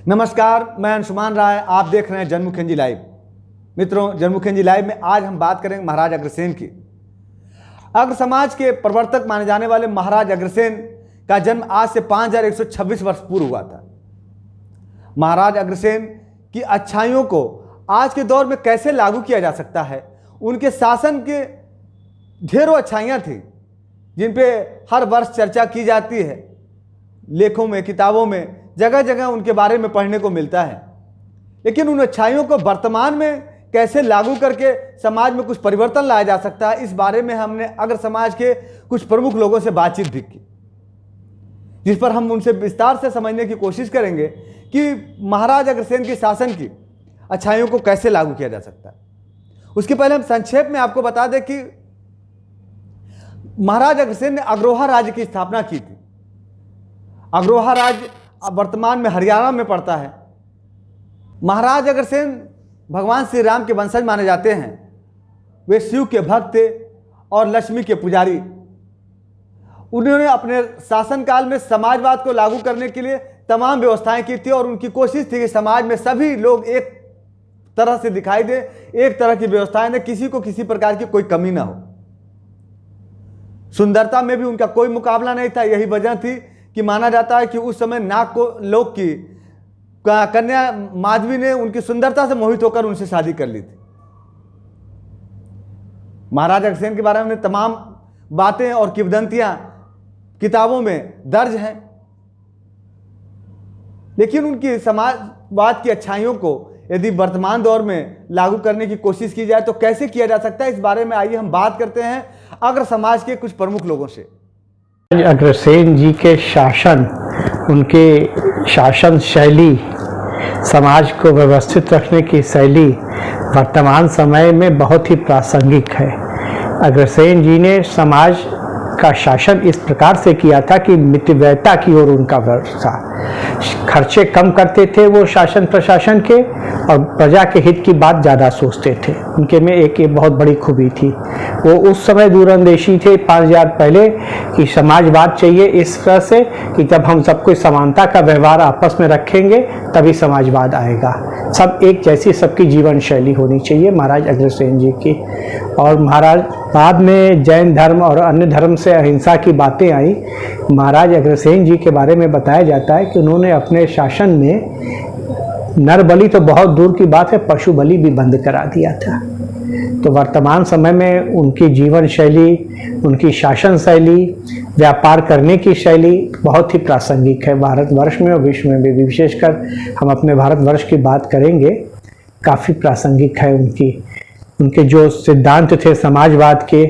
नमस्कार, मैं अंशुमान राय। आप देख रहे हैं जनमुखेंजी लाइव। मित्रों, जनमुखेंजी लाइव में आज हम बात करेंगे महाराज अग्रसेन की। अग्र समाज के प्रवर्तक माने जाने वाले महाराज अग्रसेन का जन्म आज से 5126 वर्ष पूर्व हुआ था। महाराज अग्रसेन की अच्छाइयों को आज के दौर में कैसे लागू किया जा सकता है, उनके शासन के ढेरों अच्छाइयाँ थी जिन पे हर वर्ष चर्चा की जाती है। लेखों में, किताबों में, जगह जगह उनके बारे में पढ़ने को मिलता है। लेकिन उन अच्छाइयों को वर्तमान में कैसे लागू करके समाज में कुछ परिवर्तन लाया जा सकता है, इस बारे में हमने अग्र समाज के कुछ प्रमुख लोगों से बातचीत भी की, जिस पर हम उनसे विस्तार से समझने की कोशिश करेंगे कि महाराज अग्रसेन के शासन की अच्छाइयों को कैसे लागू किया जा सकता है। उसके पहले हम संक्षेप में आपको बता दें कि महाराज अग्रसेन ने अग्रोहा राज्य की स्थापना की थी। अग्रोहा राज्य वर्तमान में हरियाणा में पड़ता है। महाराज अग्रसेन भगवान श्री राम के वंशज माने जाते हैं। वे शिव के भक्त थे और लक्ष्मी के पुजारी। उन्होंने अपने शासनकाल में समाजवाद को लागू करने के लिए तमाम व्यवस्थाएं की थी और उनकी कोशिश थी कि समाज में सभी लोग एक तरह से दिखाई दे, एक तरह की व्यवस्थाएं न, किसी को किसी प्रकार की कोई कमी ना हो। सुंदरता में भी उनका कोई मुकाबला नहीं था। यही वजह थी कि माना जाता है कि उस समय नाग को लोक की कन्या माधवी ने उनकी सुंदरता से मोहित होकर उनसे शादी कर ली थी। महाराज अग्रसेन के बारे में तमाम बातें और किंवदंतियां किताबों में दर्ज हैं। लेकिन उनकी समाजवाद की अच्छाइयों को यदि वर्तमान दौर में लागू करने की कोशिश की जाए तो कैसे किया जा सकता है, इस बारे में आइए हम बात करते हैं अग्र समाज के कुछ प्रमुख लोगों से। अग्रसेन जी के शासन, उनके शासन शैली, समाज को व्यवस्थित रखने की शैली वर्तमान समय में बहुत ही प्रासंगिक है। अग्रसेन जी ने समाज का शासन इस प्रकार से किया था कि मितव्ययता की ओर उनका वर्ष था। खर्चे कम करते थे वो शासन प्रशासन के, और प्रजा के हित की बात ज़्यादा सोचते थे। उनके में एक बहुत बड़ी खूबी थी, वो उस समय दूरंदेशी थे 5000 पहले कि समाजवाद चाहिए इस तरह से कि जब हम सबको समानता का व्यवहार आपस में रखेंगे तभी समाजवाद आएगा। सब एक जैसी सबकी जीवन शैली होनी चाहिए, महाराज अग्रसेन जी की। और महाराज बाद में जैन धर्म और अन्य धर्म से अहिंसा की बातें आई। महाराज अग्रसेन जी के बारे में बताया जाता है कि उन्होंने अपने शासन में नर बलि तो बहुत दूर की बात है, पशु बलि भी बंद करा दिया था। तो वर्तमान समय में उनकी जीवन शैली, उनकी शासन शैली, व्यापार करने की शैली बहुत ही प्रासंगिक है भारतवर्ष में और विश्व में भी। विशेषकर हम अपने भारतवर्ष की बात करेंगे, काफ़ी प्रासंगिक है उनके जो सिद्धांत थे समाजवाद के,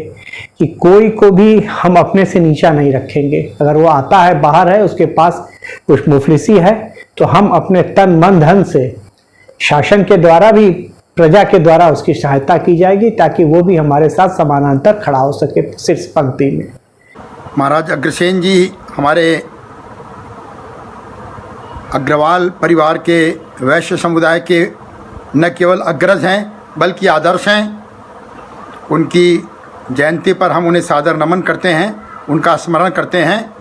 कि कोई को भी हम अपने से नीचा नहीं रखेंगे। अगर वो आता है, बाहर है, उसके पास कुछ मुफलिसी है, तो हम अपने तन मन धन से शासन के द्वारा भी, प्रजा के द्वारा उसकी सहायता की जाएगी ताकि वो भी हमारे साथ समानांतर खड़ा हो सके शीर्ष पंक्ति में। महाराज अग्रसेन जी हमारे अग्रवाल परिवार के वैश्य समुदाय के न केवल अग्रज हैं बल्कि आदर्श हैं। उनकी जयंती पर हम उन्हें सादर नमन करते हैं, उनका स्मरण करते हैं।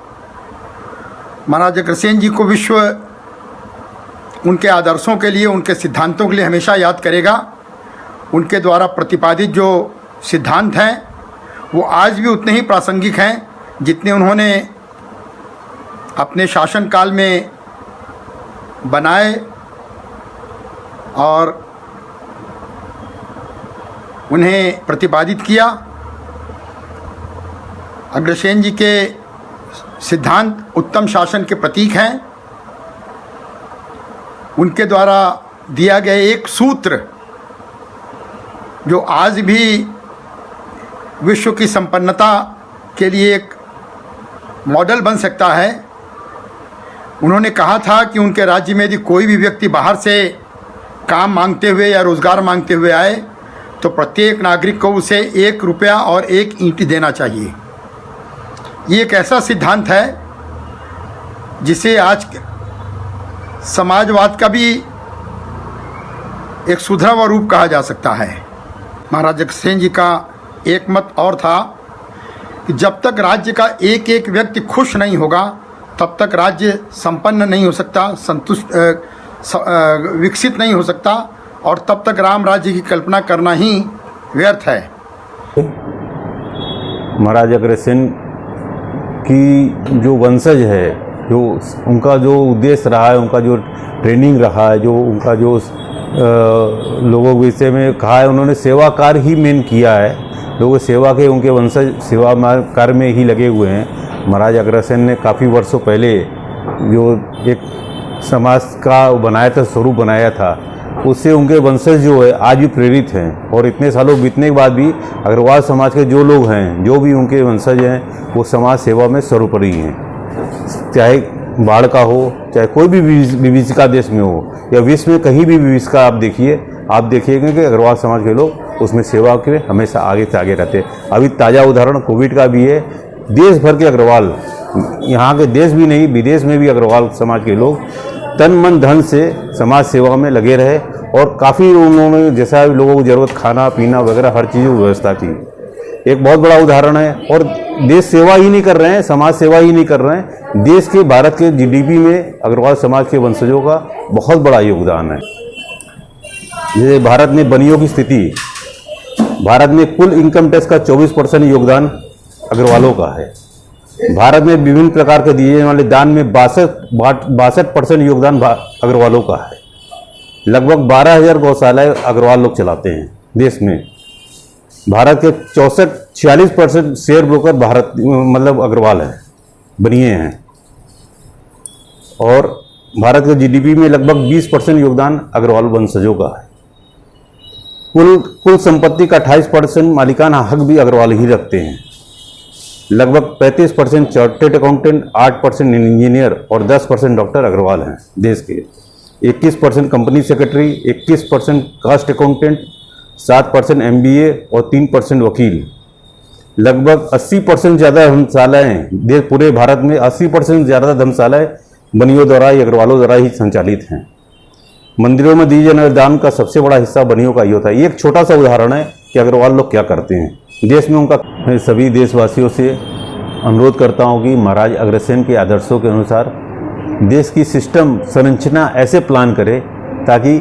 महाराज अग्रसेन जी को विश्व उनके आदर्शों के लिए, उनके सिद्धांतों के लिए हमेशा याद करेगा। उनके द्वारा प्रतिपादित जो सिद्धांत हैं वो आज भी उतने ही प्रासंगिक हैं जितने उन्होंने अपने शासनकाल में बनाए और उन्हें प्रतिपादित किया। अग्रसेन जी के सिद्धांत उत्तम शासन के प्रतीक हैं। उनके द्वारा दिया गया एक सूत्र जो आज भी विश्व की संपन्नता के लिए एक मॉडल बन सकता है। उन्होंने कहा था कि उनके राज्य में यदि कोई भी व्यक्ति बाहर से काम मांगते हुए या रोज़गार मांगते हुए आए तो प्रत्येक नागरिक को उसे 1 रुपया और 1 ईंट देना चाहिए। ये एक ऐसा सिद्धांत है जिसे आज समाजवाद का भी एक सुधरा हुआ रूप कहा जा सकता है। महाराज अग्रसेन जी का एक मत और था कि जब तक राज्य का एक एक व्यक्ति खुश नहीं होगा तब तक राज्य संपन्न नहीं हो सकता, विकसित नहीं हो सकता, और तब तक राम राज्य की कल्पना करना ही व्यर्थ है। महाराज अग्रसेन की जो वंशज है, जो उनका जो उद्देश्य रहा है, उनका जो ट्रेनिंग रहा है, जो उनका जो लोगों के विषय में कहा है, उन्होंने सेवा कार्य ही मेन किया है। लोगों सेवा के उनके वंशज सेवा कार्य में ही लगे हुए हैं। महाराज अग्रसेन ने काफ़ी वर्षों पहले जो एक समाज का बनाया था, स्वरूप बनाया था, उससे उनके वंशज जो है आज भी प्रेरित हैं। और इतने सालों बीतने के बाद भी अग्रवाल समाज के जो लोग हैं, जो भी उनके वंशज हैं, वो समाज सेवा में सर्वोपरि हैं। चाहे बाढ़ का हो, चाहे कोई भी विभीषिका देश में हो या विश्व में कहीं भी विभीषिका आप देखिएगा कि अग्रवाल समाज के लोग उसमें सेवा के हमेशा आगे से आगे रहते हैं। अभी ताज़ा उदाहरण कोविड का भी है। देश भर के अग्रवाल, यहाँ के देश भी नहीं विदेश में भी अग्रवाल समाज के लोग तन मन धन से समाज सेवा में लगे रहे और काफ़ी उन्होंने जैसा लोगों को ज़रूरत खाना पीना वगैरह हर चीज़ की व्यवस्था की। एक बहुत बड़ा उदाहरण है। और देश सेवा ही नहीं कर रहे हैं, समाज सेवा ही नहीं कर रहे हैं, देश के भारत के जीडीपी में अग्रवाल समाज के वंशजों का बहुत बड़ा योगदान है। जैसे भारत में बनियों की स्थिति, भारत में कुल इनकम टैक्स का 24% योगदान अग्रवालों का है। भारत में विभिन्न प्रकार के दिए जाने वाले दान में 62% योगदान अग्रवालों का है। लगभग 12,000 गौशालाएं अग्रवाल लोग चलाते हैं देश में। भारत के 46% शेयर ब्रोकर अग्रवाल है, बनिए हैं। और भारत के जीडीपी में लगभग 20% योगदान अग्रवाल वंशजों का है। कुल संपत्ति का 28% मालिकाना हक भी अग्रवाल ही रखते हैं। लगभग 35% चार्टेड अकाउंटेंट, 8% इंजीनियर और 10% डॉक्टर अग्रवाल हैं देश के। 21% company secretary, 21% cast accountant, 7% MBA और 3% वकील। लगभग 80% ज़्यादा धर्मशालाएँ पूरे भारत में 80% ज़्यादा धर्मशालाएँ बनियों द्वारा या अग्रवालों द्वारा ही संचालित हैं। मंदिरों में दिए जाने वाले दान का सबसे बड़ा हिस्सा बनियों का ही होता है। ये एक छोटा सा उदाहरण है कि अग्रवाल लोग क्या करते हैं देश में उनका। मैं सभी देशवासियों से अनुरोध करता हूँ कि महाराज अग्रसेन के आदर्शों के अनुसार देश की सिस्टम संरचना ऐसे प्लान करे ताकि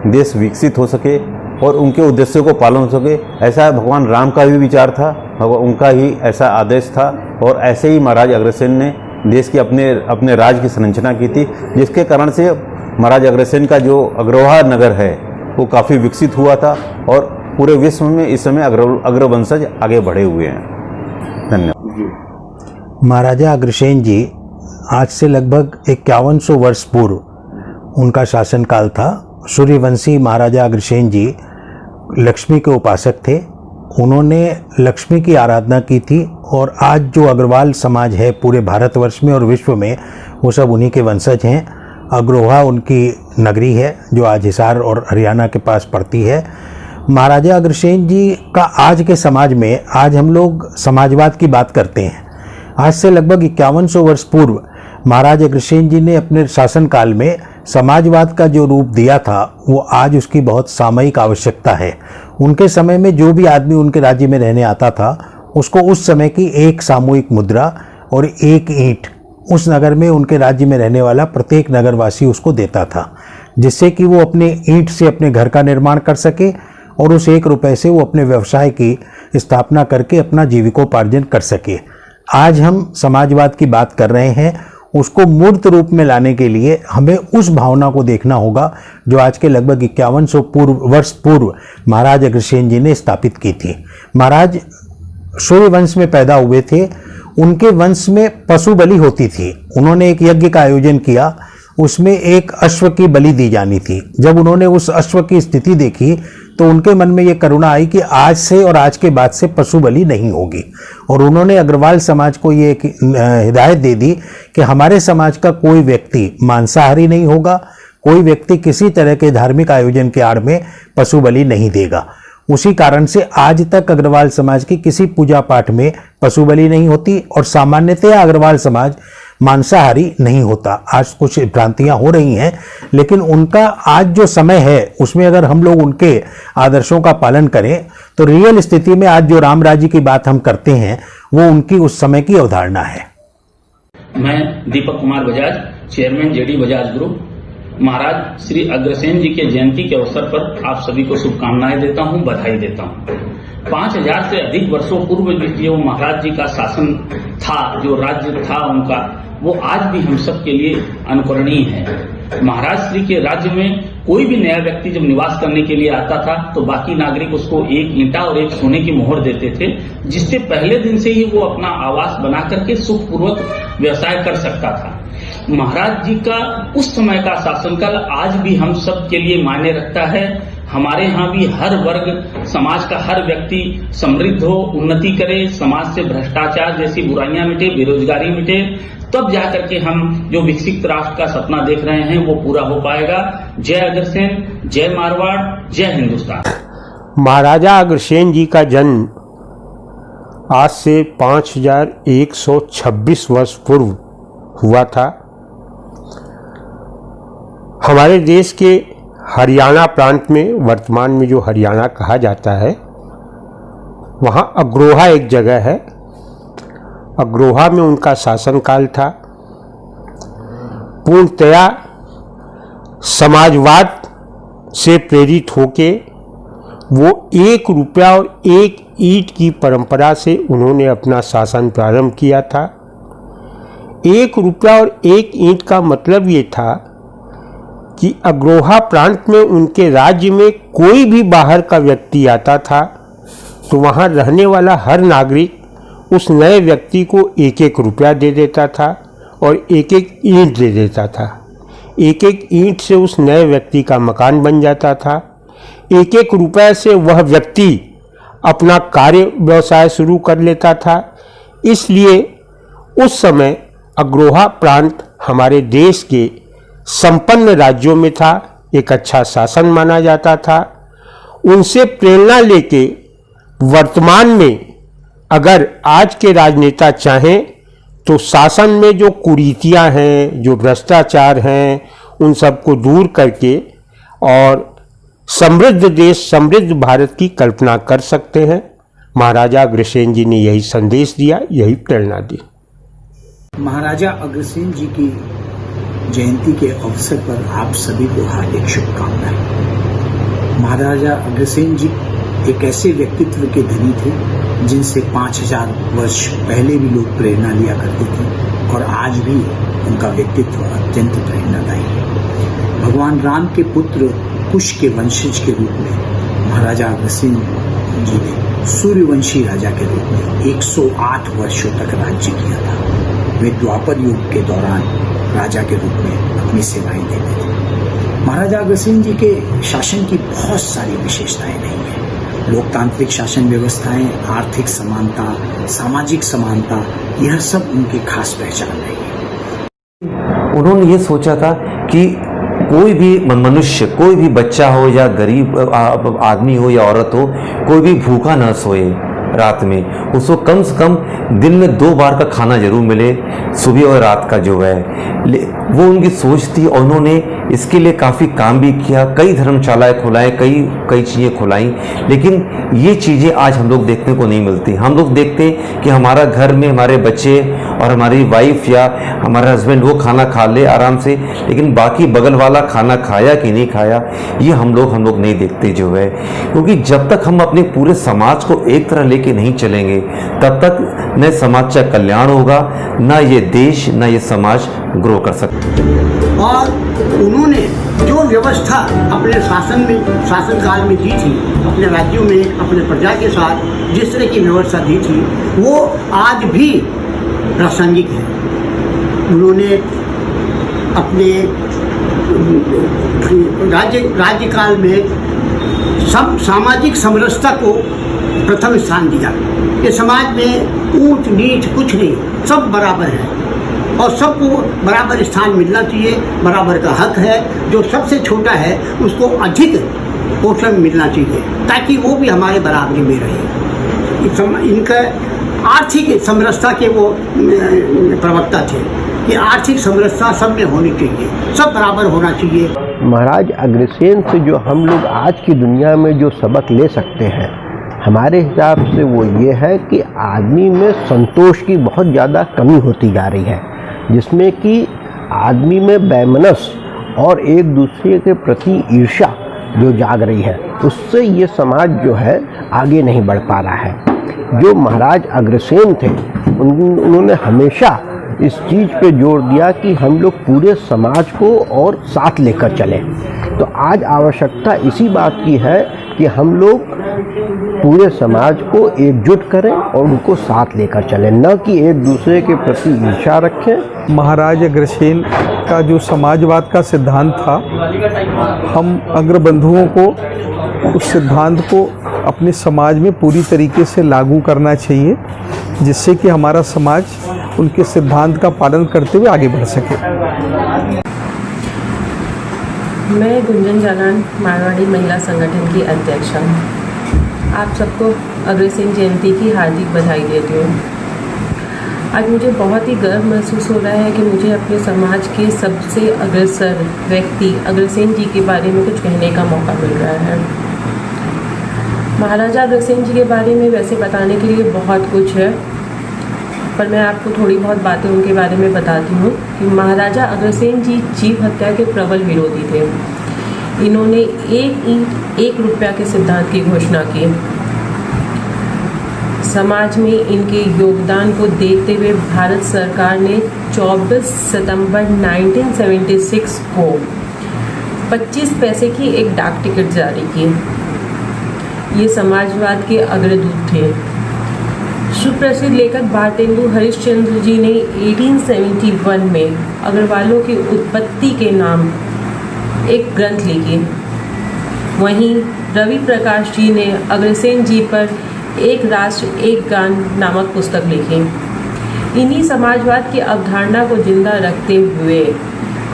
देश विकसित हो सके और उनके उद्देश्यों को पालन हो सके। ऐसा भगवान राम का भी विचार था, उनका ही ऐसा आदेश था। और ऐसे ही महाराज अग्रसेन ने देश के अपने राज्य की संरचना की थी, जिसके कारण से महाराज अग्रसेन का जो अग्रवाल नगर है वो काफ़ी विकसित हुआ था और पूरे विश्व में इस समय अग्रवंशज आगे बढ़े हुए हैं। धन्यवाद। महाराजा अग्रसेन जी आज से लगभग 5100 वर्ष पूर्व उनका शासनकाल था। सूर्यवंशी महाराजा अग्रसेन जी लक्ष्मी के उपासक थे। उन्होंने लक्ष्मी की आराधना की थी और आज जो अग्रवाल समाज है पूरे भारतवर्ष में और विश्व में, वो सब उन्हीं के वंशज हैं। अग्रोहा उनकी नगरी है जो आज हिसार और हरियाणा के पास पड़ती है। महाराजा अग्रसेन जी का आज के समाज में, आज हम लोग समाजवाद की बात करते हैं। आज से लगभग 5100 वर्ष पूर्व महाराज अग्रसेन जी ने अपने शासनकाल में समाजवाद का जो रूप दिया था वो आज उसकी बहुत सामयिक आवश्यकता है। उनके समय में जो भी आदमी उनके राज्य में रहने आता था उसको उस समय की एक सामूहिक मुद्रा और एक ईंट उस नगर में उनके राज्य में रहने वाला प्रत्येक नगरवासी उसको देता था, जिससे कि वो अपने ईंट से अपने घर का निर्माण कर सके और उस 1 रुपये से वो अपने व्यवसाय की स्थापना करके अपना जीविकोपार्जन कर सके। आज हम समाजवाद की बात कर रहे हैं, उसको मूर्त रूप में लाने के लिए हमें उस भावना को देखना होगा जो आज के लगभग 5100 वर्ष पूर्व महाराज अग्रसेन जी ने स्थापित की थी। महाराज सूर्यवंश में पैदा हुए थे। उनके वंश में पशु बलि होती थी। उन्होंने एक यज्ञ का आयोजन किया, उसमें एक अश्व की बलि दी जानी थी। जब उन्होंने उस अश्व की स्थिति देखी तो उनके मन में ये करुणा आई कि आज से और आज के बाद से पशु बलि नहीं होगी। और उन्होंने अग्रवाल समाज को ये हिदायत दे दी कि हमारे समाज का कोई व्यक्ति मांसाहारी नहीं होगा, कोई व्यक्ति किसी तरह के धार्मिक आयोजन के आड़ में पशु बलि नहीं देगा। उसी कारण से आज तक अग्रवाल समाज की किसी पूजा पाठ में पशु बलि नहीं होती और सामान्यतः अग्रवाल समाज मांसाहारी नहीं होता। आज कुछ भ्रांतियां हो रही हैं, लेकिन उनका आज जो समय है उसमें अगर हम लोग उनके आदर्शों का पालन करें तो रियल स्थिति में आज जो राम राज्य की बात हम करते हैं वो उनकी उस समय की अवधारणा है। मैं Deepak Kumar Bajaj, chairman JD Bajaj group, महाराज श्री अग्रसेन जी के जयंती के अवसर पर आप सभी को शुभकामनाएं देता हूं, बधाई देता हूं। 5000 से अधिक वर्षों पूर्व जो महाराज जी का शासन था, जो राज्य था उनका, वो आज भी हम सब के लिए अनुकरणीय है। महाराज श्री के राज्य में कोई भी नया व्यक्ति जब निवास करने के लिए आता था तो बाकी नागरिक उसको एक ईंटा और एक सोने की मोहर देते थे, जिससे पहले दिन से ही वो अपना आवास बना करके सुखपूर्वक व्यवसाय कर सकता था। महाराज जी का उस समय का शासनकाल आज भी हम सब के लिए मायने रखता है। हमारे यहाँ भी हर वर्ग, समाज का हर व्यक्ति समृद्ध हो, उन्नति करे, समाज से भ्रष्टाचार जैसी बुराइयां मिटे, बेरोजगारी मिटे, तब जाकर के हम जो विकसित राष्ट्र का सपना देख रहे हैं वो पूरा हो पाएगा। जय अग्रसेन, जय मारवाड़, जय हिंदुस्तान। महाराजा अग्रसेन जी का जन्म आज से 5126 वर्ष पूर्व हुआ था। हमारे देश के हरियाणा प्रांत में, वर्तमान में जो हरियाणा कहा जाता है, वहाँ अग्रोहा एक जगह है। अग्रोहा में उनका शासनकाल था। पूर्णतया समाजवाद से प्रेरित होके वो 1 रुपया और 1 ईंट की परंपरा से उन्होंने अपना शासन प्रारंभ किया था। 1 रुपया और 1 ईंट का मतलब ये था कि अग्रोहा प्रांत में उनके राज्य में कोई भी बाहर का व्यक्ति आता था तो वहाँ रहने वाला हर नागरिक उस नए व्यक्ति को 1-1 रुपया दे देता था और 1-1 ईंट दे देता था। 1-1 ईंट से उस नए व्यक्ति का मकान बन जाता था। 1-1 रुपये से वह व्यक्ति अपना कार्य व्यवसाय शुरू कर लेता था। इसलिए उस समय अग्रोहा प्रांत हमारे देश के संपन्न राज्यों में था, एक अच्छा शासन माना जाता था। उनसे प्रेरणा लेके वर्तमान में अगर आज के राजनेता चाहें तो शासन में जो कुरीतियां हैं, जो भ्रष्टाचार हैं, उन सबको दूर करके और समृद्ध देश, समृद्ध भारत की कल्पना कर सकते हैं। महाराजा अग्रसेन जी ने यही संदेश दिया, यही प्रेरणा दी। महाराजा अग्रसेन जी की जयंती के अवसर पर आप सभी को हार्दिक शुभकामनाएं। महाराजा अग्रसेन जी एक ऐसे व्यक्तित्व के धनी थे जिनसे 5000 वर्ष पहले भी लोग प्रेरणा लिया करते थे और आज भी उनका व्यक्तित्व अत्यंत प्रेरणादायी है। भगवान राम के पुत्र कुश के वंशज के रूप में महाराजा अग्रसेन जी ने सूर्यवंशी राजा के रूप में 108 वर्षों तक राज्य किया था। वे द्वापर युग के दौरान राजा के रूप में अपनी सेवाएं देते थे। महाराजा अग्रसेन जी के शासन की बहुत सारी विशेषताएं रही हैं। लोकतांत्रिक शासन व्यवस्थाएं, आर्थिक समानता, सामाजिक समानता, यह सब उनकी खास पहचान रही है। उन्होंने ये सोचा था कि कोई भी मनुष्य, कोई भी बच्चा हो या गरीब आदमी हो या औरत हो, कोई भी भूखा न सोए रात में, उसको कम से कम दिन में 2 बार का खाना जरूर मिले, सुबह और रात का जो है। वो उनकी सोच थी और उन्होंने इसके लिए काफ़ी काम भी किया। कई धर्मशालाएं खुलाएं, कई चीज़ें खुलाई, लेकिन ये चीज़ें आज हम लोग देखने को नहीं मिलती। हम लोग देखते हैं कि हमारा घर में हमारे बच्चे और हमारी वाइफ या हमारा हस्बैंड वो खाना खा ले आराम से, लेकिन बाकी बगल वाला खाना खाया कि नहीं खाया, ये हम लोग नहीं देखते जो है। क्योंकि जब तक हम अपने पूरे समाज को एक तरह लेके नहीं चलेंगे, तब तक न समाज का कल्याण होगा, न ये देश, न ये समाज ग्रो कर सकते। और उन्होंने जो व्यवस्था अपने शासनकाल में दी थी, अपने राज्यों में अपने प्रजा के साथ जिस तरह की व्यवस्था दी थी, वो आज भी प्रासंगिक है। उन्होंने अपने राज्यकाल में सब सामाजिक समरसता को प्रथम स्थान दिया। ये समाज में ऊंच नीच कुछ नहीं, सब बराबर है और सबको बराबर स्थान मिलना चाहिए, बराबर का हक है। जो सबसे छोटा है उसको अधिक पोषण मिलना चाहिए ताकि वो भी हमारे बराबरी में रहे। इनका आर्थिक समरसता के वो प्रवक्ता थे कि आर्थिक समरसता सब में होनी चाहिए, सब बराबर होना चाहिए। महाराज अग्रसेन से जो हम लोग आज की दुनिया में जो सबक ले सकते हैं, हमारे हिसाब से वो ये है कि आदमी में संतोष की बहुत ज़्यादा कमी होती जा रही है। जिसमें कि आदमी में वैमनस्य और एक दूसरे के प्रति ईर्ष्या जो जाग रही है, उससे ये समाज जो है आगे नहीं बढ़ पा रहा है। जो महाराज अग्रसेन थे उन्होंने हमेशा इस चीज़ पे जोर दिया कि हम लोग पूरे समाज को और साथ लेकर चलें। तो आज आवश्यकता इसी बात की है कि हम लोग पूरे समाज को एकजुट करें और उनको साथ लेकर चलें, न कि एक दूसरे के प्रति ईर्ष्या रखें। महाराज अग्रसेन का जो समाजवाद का सिद्धांत था, हम अग्रबंधुओं को उस सिद्धांत को अपने समाज में पूरी तरीके से लागू करना चाहिए, जिससे कि हमारा समाज उनके सिद्धांत का पालन करते हुए आगे बढ़ सके। मैं गुंजन जालान मारवाड़ी महिला संगठन की अध्यक्ष हूँ। आप सबको अग्रसेन जयंती की हार्दिक बधाई देती हूँ। आज मुझे बहुत ही गर्व महसूस हो रहा है कि मुझे अपने समाज के सबसे अग्रसर व्यक्ति अग्रसेन जी के बारे में कुछ कहने का मौका मिल रहा है। महाराजा अग्रसेन जी के बारे में वैसे बताने के लिए बहुत कुछ है, पर मैं आपको थोड़ी बहुत बातें उनके बारे में बताती हूँ कि महाराजा अग्रसेन जी जीव हत्या के प्रबल विरोधी थे। इन्होंने एक ईंट एक रुपया के सिद्धांत की घोषणा की। समाज में इनके योगदान को देखते हुए भारत सरकार ने 24 सितंबर 1976 को 25 पैसे की एक डाक टिकट जारी की। ये समाजवाद के अग्रदूत थे। सुप्रसिद्ध लेखक भारतेंदु हरिश्चंद्र जी ने 1871 में अग्रवालों की उत्पत्ति के नाम एक ग्रंथ लिखी। वहीं रवि प्रकाश जी ने अग्रसेन जी पर एक राष्ट्र एक गान नामक पुस्तक लिखी। इन्हीं समाजवाद की अवधारणा को जिंदा रखते हुए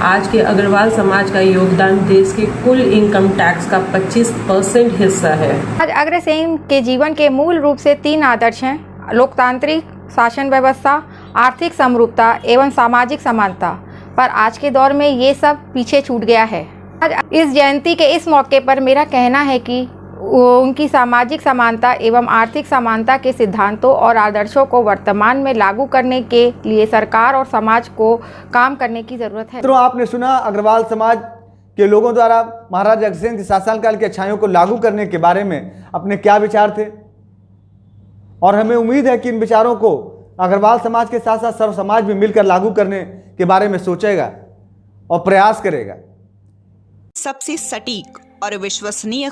आज के अग्रवाल समाज का योगदान देश के कुल इनकम टैक्स का 25% हिस्सा है। आज अग्रसेन के जीवन के मूल रूप से 3 आदर्श हैं: लोकतांत्रिक शासन व्यवस्था, आर्थिक समरूपता एवं सामाजिक समानता। पर आज के दौर में ये सब पीछे छूट गया है। आज इस जयंती के इस मौके पर मेरा कहना है कि उनकी सामाजिक समानता एवं आर्थिक समानता के सिद्धांतों और आदर्शों को वर्तमान में लागू करने के लिए सरकार और समाज को काम करने की ज़रूरत है। तो आपने सुना अग्रवाल समाज के लोगों द्वारा महाराजा अग्रसेन के शासनकाल की अच्छाइयों को लागू करने के बारे में अपने क्या विचार थे, और हमें उम्मीद है कि इन विचारों को अग्रवाल समाज के साथ साथ सर्व समाज भी मिलकर लागू करने के बारे में सोचेगा और प्रयास करेगा। सबसे सटीक और विश्वसनीय